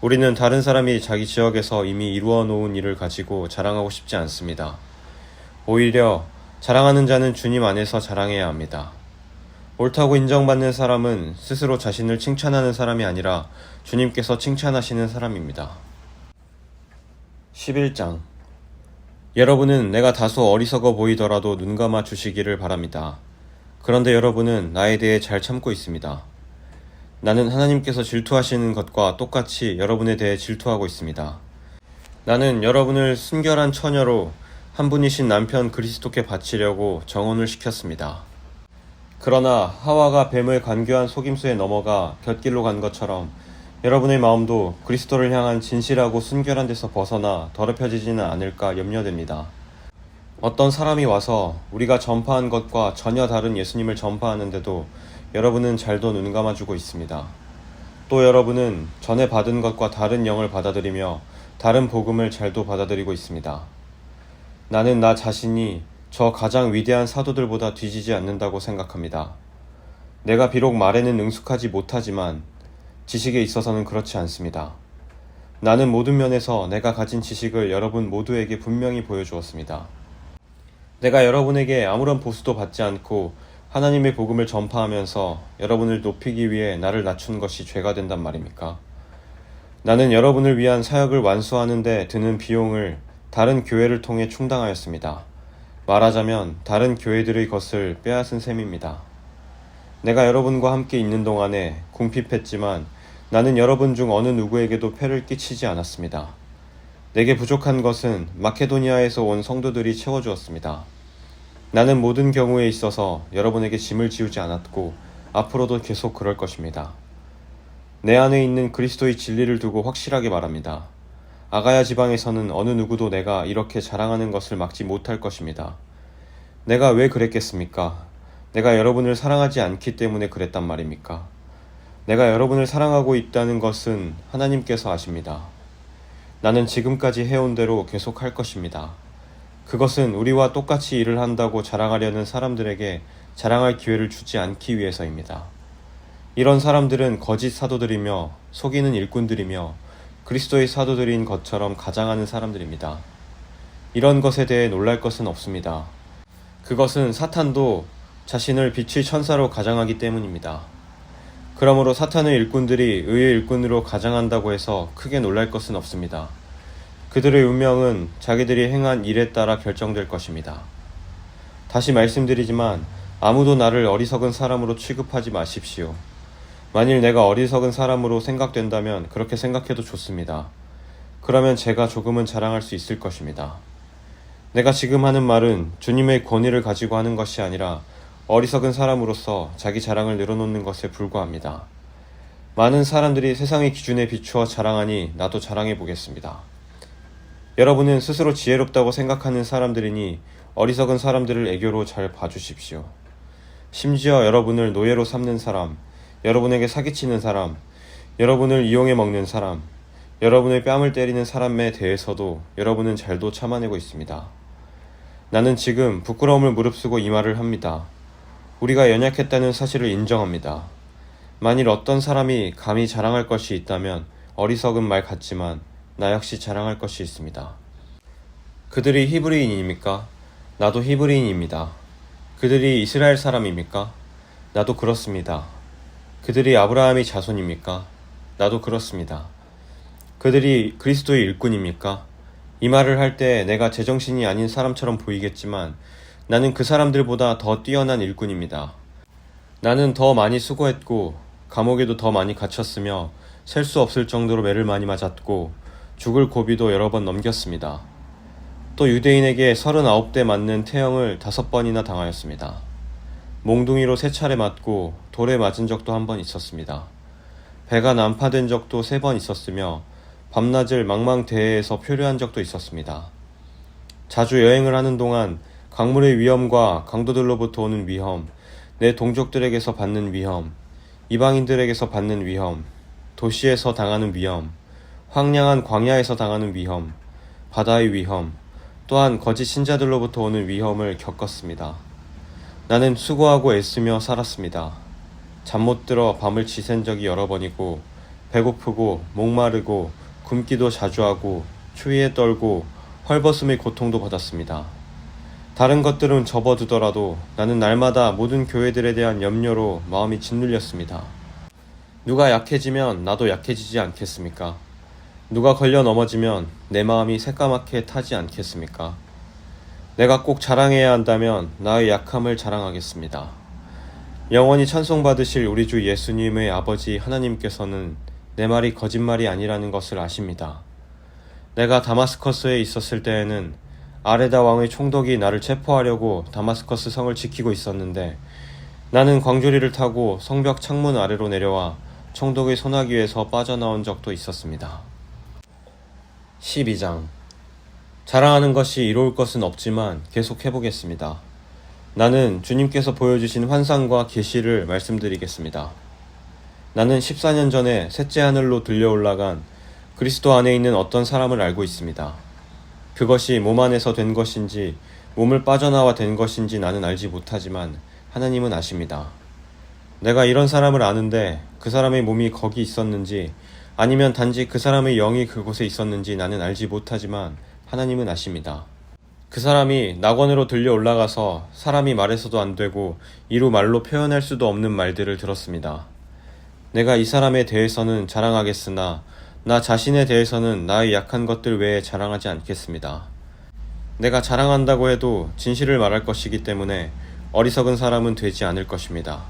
우리는 다른 사람이 자기 지역에서 이미 이루어 놓은 일을 가지고 자랑하고 싶지 않습니다. 오히려 자랑하는 자는 주님 안에서 자랑해야 합니다. 옳다고 인정받는 사람은 스스로 자신을 칭찬하는 사람이 아니라 주님께서 칭찬하시는 사람입니다. 11장. 여러분은 내가 다소 어리석어 보이더라도 눈감아 주시기를 바랍니다. 그런데 여러분은 나에 대해 잘 참고 있습니다. 나는 하나님께서 질투하시는 것과 똑같이 여러분에 대해 질투하고 있습니다. 나는 여러분을 순결한 처녀로 한 분이신 남편 그리스도께 바치려고 정혼을 시켰습니다. 그러나 하와가 뱀의 간교한 속임수에 넘어가 곁길로 간 것처럼 여러분의 마음도 그리스도를 향한 진실하고 순결한 데서 벗어나 더럽혀지지는 않을까 염려됩니다. 어떤 사람이 와서 우리가 전파한 것과 전혀 다른 예수님을 전파하는데도 여러분은 잘도 눈 감아주고 있습니다. 또 여러분은 전에 받은 것과 다른 영을 받아들이며 다른 복음을 잘도 받아들이고 있습니다. 나는 나 자신이 저 가장 위대한 사도들보다 뒤지지 않는다고 생각합니다. 내가 비록 말에는 능숙하지 못하지만 지식에 있어서는 그렇지 않습니다. 나는 모든 면에서 내가 가진 지식을 여러분 모두에게 분명히 보여주었습니다. 내가 여러분에게 아무런 보수도 받지 않고 하나님의 복음을 전파하면서 여러분을 높이기 위해 나를 낮춘 것이 죄가 된단 말입니까? 나는 여러분을 위한 사역을 완수하는 데 드는 비용을 다른 교회를 통해 충당하였습니다. 말하자면 다른 교회들의 것을 빼앗은 셈입니다. 내가 여러분과 함께 있는 동안에 궁핍했지만 나는 여러분 중 어느 누구에게도 폐를 끼치지 않았습니다. 내게 부족한 것은 마케도니아에서 온 성도들이 채워주었습니다. 나는 모든 경우에 있어서 여러분에게 짐을 지우지 않았고 앞으로도 계속 그럴 것입니다. 내 안에 있는 그리스도의 진리를 두고 확실하게 말합니다. 아가야 지방에서는 어느 누구도 내가 이렇게 자랑하는 것을 막지 못할 것입니다. 내가 왜 그랬겠습니까? 내가 여러분을 사랑하지 않기 때문에 그랬단 말입니까? 내가 여러분을 사랑하고 있다는 것은 하나님께서 아십니다. 나는 지금까지 해온 대로 계속 할 것입니다. 그것은 우리와 똑같이 일을 한다고 자랑하려는 사람들에게 자랑할 기회를 주지 않기 위해서입니다. 이런 사람들은 거짓 사도들이며 속이는 일꾼들이며 그리스도의 사도들인 것처럼 가장하는 사람들입니다. 이런 것에 대해 놀랄 것은 없습니다. 그것은 사탄도 자신을 빛의 천사로 가장하기 때문입니다. 그러므로 사탄의 일꾼들이 의의 일꾼으로 가장한다고 해서 크게 놀랄 것은 없습니다. 그들의 운명은 자기들이 행한 일에 따라 결정될 것입니다. 다시 말씀드리지만 아무도 나를 어리석은 사람으로 취급하지 마십시오. 만일 내가 어리석은 사람으로 생각된다면 그렇게 생각해도 좋습니다. 그러면 제가 조금은 자랑할 수 있을 것입니다. 내가 지금 하는 말은 주님의 권위를 가지고 하는 것이 아니라 어리석은 사람으로서 자기 자랑을 늘어놓는 것에 불과합니다. 많은 사람들이 세상의 기준에 비추어 자랑하니 나도 자랑해 보겠습니다. 여러분은 스스로 지혜롭다고 생각하는 사람들이니 어리석은 사람들을 애교로 잘 봐주십시오. 심지어 여러분을 노예로 삼는 사람, 여러분에게 사기치는 사람, 여러분을 이용해 먹는 사람, 여러분의 뺨을 때리는 사람에 대해서도 여러분은 잘도 참아내고 있습니다. 나는 지금 부끄러움을 무릅쓰고 이 말을 합니다. 우리가 연약했다는 사실을 인정합니다. 만일 어떤 사람이 감히 자랑할 것이 있다면 어리석은 말 같지만 나 역시 자랑할 것이 있습니다. 그들이 히브리인입니까? 나도 히브리인입니다. 그들이 이스라엘 사람입니까? 나도 그렇습니다. 그들이 아브라함의 자손입니까? 나도 그렇습니다. 그들이 그리스도의 일꾼입니까? 이 말을 할 때 내가 제정신이 아닌 사람처럼 보이겠지만 나는 그 사람들보다 더 뛰어난 일꾼입니다. 나는 더 많이 수고했고 감옥에도 더 많이 갇혔으며 셀 수 없을 정도로 매를 많이 맞았고 죽을 고비도 여러 번 넘겼습니다. 또 유대인에게 39대 맞는 태형을 5번이나 당하였습니다. 몽둥이로 3차례 맞고 돌에 맞은 적도 한 번 있었습니다. 배가 난파된 적도 3번 있었으며 밤낮을 망망대해에서 표류한 적도 있었습니다. 자주 여행을 하는 동안 강물의 위험과 강도들로부터 오는 위험, 내 동족들에게서 받는 위험, 이방인들에게서 받는 위험, 도시에서 당하는 위험, 황량한 광야에서 당하는 위험, 바다의 위험, 또한 거짓 신자들로부터 오는 위험을 겪었습니다. 나는 수고하고 애쓰며 살았습니다. 잠 못 들어 밤을 지샌 적이 여러 번이고 배고프고 목마르고 굶기도 자주 하고 추위에 떨고 헐벗음의 고통도 받았습니다. 다른 것들은 접어두더라도 나는 날마다 모든 교회들에 대한 염려로 마음이 짓눌렸습니다. 누가 약해지면 나도 약해지지 않겠습니까? 누가 걸려 넘어지면 내 마음이 새까맣게 타지 않겠습니까? 내가 꼭 자랑해야 한다면 나의 약함을 자랑하겠습니다. 영원히 찬송받으실 우리 주 예수님의 아버지 하나님께서는 내 말이 거짓말이 아니라는 것을 아십니다. 내가 다마스커스에 있었을 때에는 아레다 왕의 총독이 나를 체포하려고 다마스커스 성을 지키고 있었는데 나는 광주리를 타고 성벽 창문 아래로 내려와 총독의 소나기에서 빠져나온 적도 있었습니다. 12장. 자랑하는 것이 이로울 것은 없지만 계속 해보겠습니다. 나는 주님께서 보여주신 환상과 계시를 말씀드리겠습니다. 나는 14년 전에 셋째 하늘로 들려 올라간 그리스도 안에 있는 어떤 사람을 알고 있습니다. 그것이 몸 안에서 된 것인지 몸을 빠져나와 된 것인지 나는 알지 못하지만 하나님은 아십니다. 내가 이런 사람을 아는데 그 사람의 몸이 거기 있었는지 아니면 단지 그 사람의 영이 그곳에 있었는지 나는 알지 못하지만 하나님은 아십니다. 그 사람이 낙원으로 들려 올라가서 사람이 말해서도 안 되고 이루 말로 표현할 수도 없는 말들을 들었습니다. 내가 이 사람에 대해서는 자랑하겠으나 나 자신에 대해서는 나의 약한 것들 외에 자랑하지 않겠습니다. 내가 자랑한다고 해도 진실을 말할 것이기 때문에 어리석은 사람은 되지 않을 것입니다.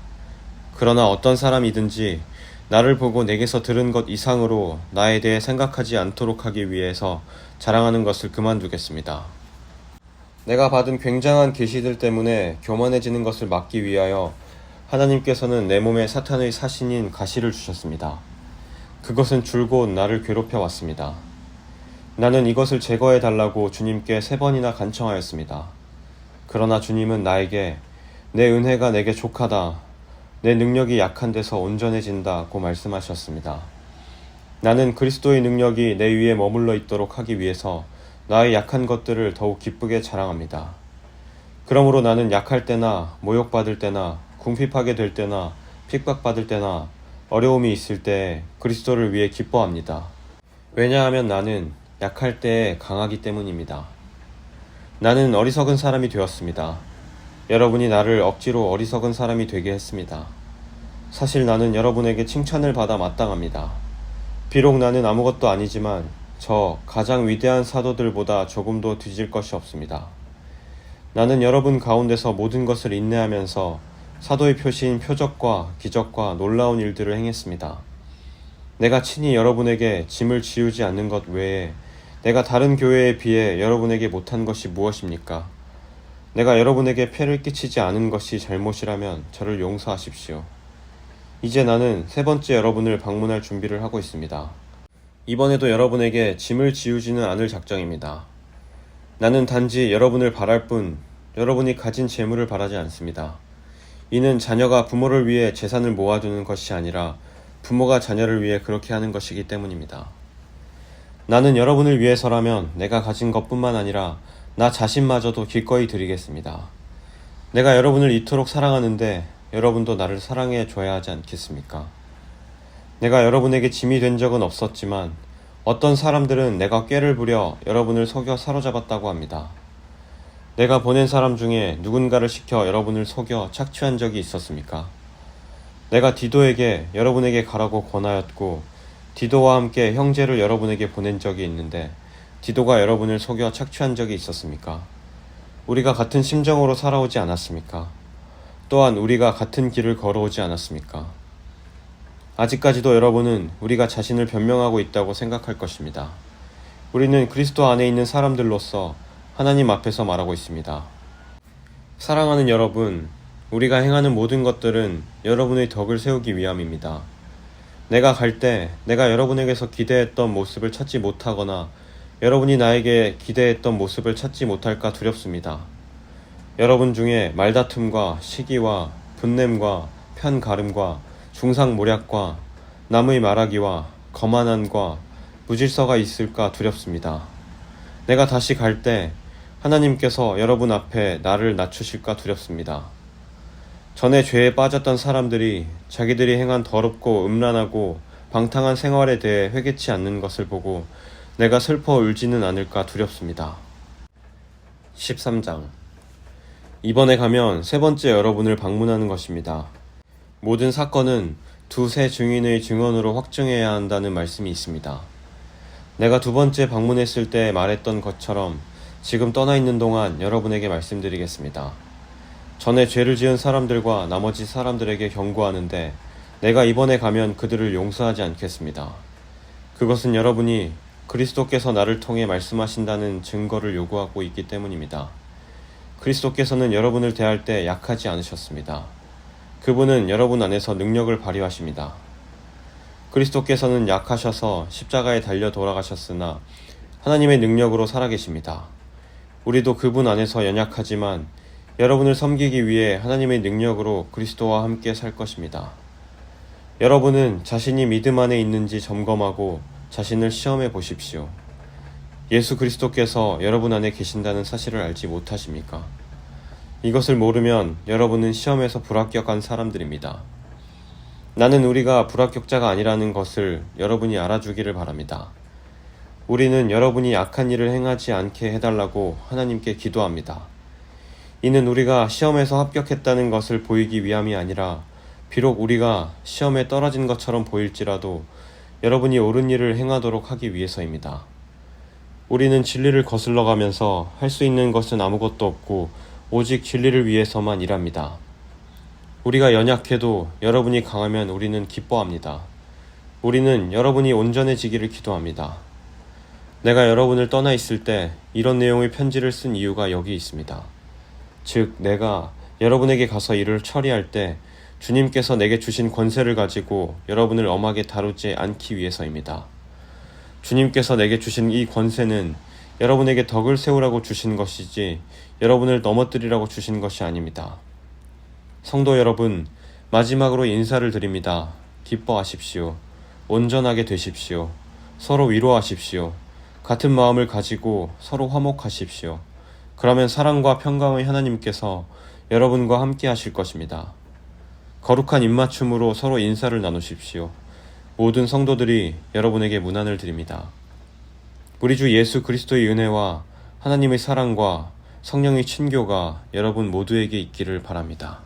그러나 어떤 사람이든지 나를 보고 내게서 들은 것 이상으로 나에 대해 생각하지 않도록 하기 위해서 자랑하는 것을 그만두겠습니다. 내가 받은 굉장한 계시들 때문에 교만해지는 것을 막기 위하여 하나님께서는 내 몸에 사탄의 사신인 가시를 주셨습니다. 그것은 줄곧 나를 괴롭혀 왔습니다. 나는 이것을 제거해 달라고 주님께 3번이나 간청하였습니다. 그러나 주님은 나에게 내 은혜가 내게 족하다, 내 능력이 약한 데서 온전해진다고 말씀하셨습니다. 나는 그리스도의 능력이 내 위에 머물러 있도록 하기 위해서 나의 약한 것들을 더욱 기쁘게 자랑합니다. 그러므로 나는 약할 때나 모욕받을 때나 궁핍하게 될 때나 핍박받을 때나 어려움이 있을 때 그리스도를 위해 기뻐합니다. 왜냐하면 나는 약할 때에 강하기 때문입니다. 나는 어리석은 사람이 되었습니다. 여러분이 나를 억지로 어리석은 사람이 되게 했습니다. 사실 나는 여러분에게 칭찬을 받아 마땅합니다. 비록 나는 아무것도 아니지만 저 가장 위대한 사도들보다 조금도 뒤질 것이 없습니다. 나는 여러분 가운데서 모든 것을 인내하면서 사도의 표시인 표적과 기적과 놀라운 일들을 행했습니다. 내가 친히 여러분에게 짐을 지우지 않는 것 외에 내가 다른 교회에 비해 여러분에게 못한 것이 무엇입니까? 내가 여러분에게 폐를 끼치지 않은 것이 잘못이라면 저를 용서하십시오. 이제 나는 세 번째 여러분을 방문할 준비를 하고 있습니다. 이번에도 여러분에게 짐을 지우지는 않을 작정입니다. 나는 단지 여러분을 바랄 뿐 여러분이 가진 재물을 바라지 않습니다. 이는 자녀가 부모를 위해 재산을 모아두는 것이 아니라 부모가 자녀를 위해 그렇게 하는 것이기 때문입니다. 나는 여러분을 위해서라면 내가 가진 것뿐만 아니라 나 자신마저도 기꺼이 드리겠습니다. 내가 여러분을 이토록 사랑하는데 여러분도 나를 사랑해 줘야 하지 않겠습니까? 내가 여러분에게 짐이 된 적은 없었지만 어떤 사람들은 내가 꾀를 부려 여러분을 속여 사로잡았다고 합니다. 내가 보낸 사람 중에 누군가를 시켜 여러분을 속여 착취한 적이 있었습니까? 내가 디도에게 여러분에게 가라고 권하였고 디도와 함께 형제를 여러분에게 보낸 적이 있는데 디도가 여러분을 속여 착취한 적이 있었습니까? 우리가 같은 심정으로 살아오지 않았습니까? 또한 우리가 같은 길을 걸어오지 않았습니까? 아직까지도 여러분은 우리가 자신을 변명하고 있다고 생각할 것입니다. 우리는 그리스도 안에 있는 사람들로서 하나님 앞에서 말하고 있습니다. 사랑하는 여러분, 우리가 행하는 모든 것들은 여러분의 덕을 세우기 위함입니다. 내가 갈 때 내가 여러분에게서 기대했던 모습을 찾지 못하거나 여러분이 나에게 기대했던 모습을 찾지 못할까 두렵습니다. 여러분 중에 말다툼과 시기와 분냄과 편가름과 중상모략과 남의 말하기와 거만함과 무질서가 있을까 두렵습니다. 내가 다시 갈 때 하나님께서 여러분 앞에 나를 낮추실까 두렵습니다. 전에 죄에 빠졌던 사람들이 자기들이 행한 더럽고 음란하고 방탕한 생활에 대해 회개치 않는 것을 보고 내가 슬퍼 울지는 않을까 두렵습니다. 13장. 이번에 가면 세 번째 여러분을 방문하는 것입니다. 모든 사건은 두세 증인의 증언으로 확증해야 한다는 말씀이 있습니다. 내가 두 번째 방문했을 때 말했던 것처럼 지금 떠나 있는 동안 여러분에게 말씀드리겠습니다. 전에 죄를 지은 사람들과 나머지 사람들에게 경고하는데 내가 이번에 가면 그들을 용서하지 않겠습니다. 그것은 여러분이 그리스도께서 나를 통해 말씀하신다는 증거를 요구하고 있기 때문입니다. 그리스도께서는 여러분을 대할 때 약하지 않으셨습니다. 그분은 여러분 안에서 능력을 발휘하십니다. 그리스도께서는 약하셔서 십자가에 달려 돌아가셨으나 하나님의 능력으로 살아계십니다. 우리도 그분 안에서 연약하지만 여러분을 섬기기 위해 하나님의 능력으로 그리스도와 함께 살 것입니다. 여러분은 자신이 믿음 안에 있는지 점검하고 자신을 시험해 보십시오. 예수 그리스도께서 여러분 안에 계신다는 사실을 알지 못하십니까? 이것을 모르면 여러분은 시험에서 불합격한 사람들입니다. 나는 우리가 불합격자가 아니라는 것을 여러분이 알아주기를 바랍니다. 우리는 여러분이 악한 일을 행하지 않게 해달라고 하나님께 기도합니다. 이는 우리가 시험에서 합격했다는 것을 보이기 위함이 아니라 비록 우리가 시험에 떨어진 것처럼 보일지라도 여러분이 옳은 일을 행하도록 하기 위해서입니다. 우리는 진리를 거슬러 가면서 할 수 있는 것은 아무것도 없고 오직 진리를 위해서만 일합니다. 우리가 연약해도 여러분이 강하면 우리는 기뻐합니다. 우리는 여러분이 온전해지기를 기도합니다. 내가 여러분을 떠나 있을 때 이런 내용의 편지를 쓴 이유가 여기 있습니다. 즉, 내가 여러분에게 가서 일을 처리할 때 주님께서 내게 주신 권세를 가지고 여러분을 엄하게 다루지 않기 위해서입니다. 주님께서 내게 주신 이 권세는 여러분에게 덕을 세우라고 주신 것이지 여러분을 넘어뜨리라고 주신 것이 아닙니다. 성도 여러분, 마지막으로 인사를 드립니다. 기뻐하십시오. 온전하게 되십시오. 서로 위로하십시오. 같은 마음을 가지고 서로 화목하십시오. 그러면 사랑과 평강의 하나님께서 여러분과 함께 하실 것입니다. 거룩한 입맞춤으로 서로 인사를 나누십시오. 모든 성도들이 여러분에게 문안을 드립니다. 우리 주 예수 그리스도의 은혜와 하나님의 사랑과 성령의 친교가 여러분 모두에게 있기를 바랍니다.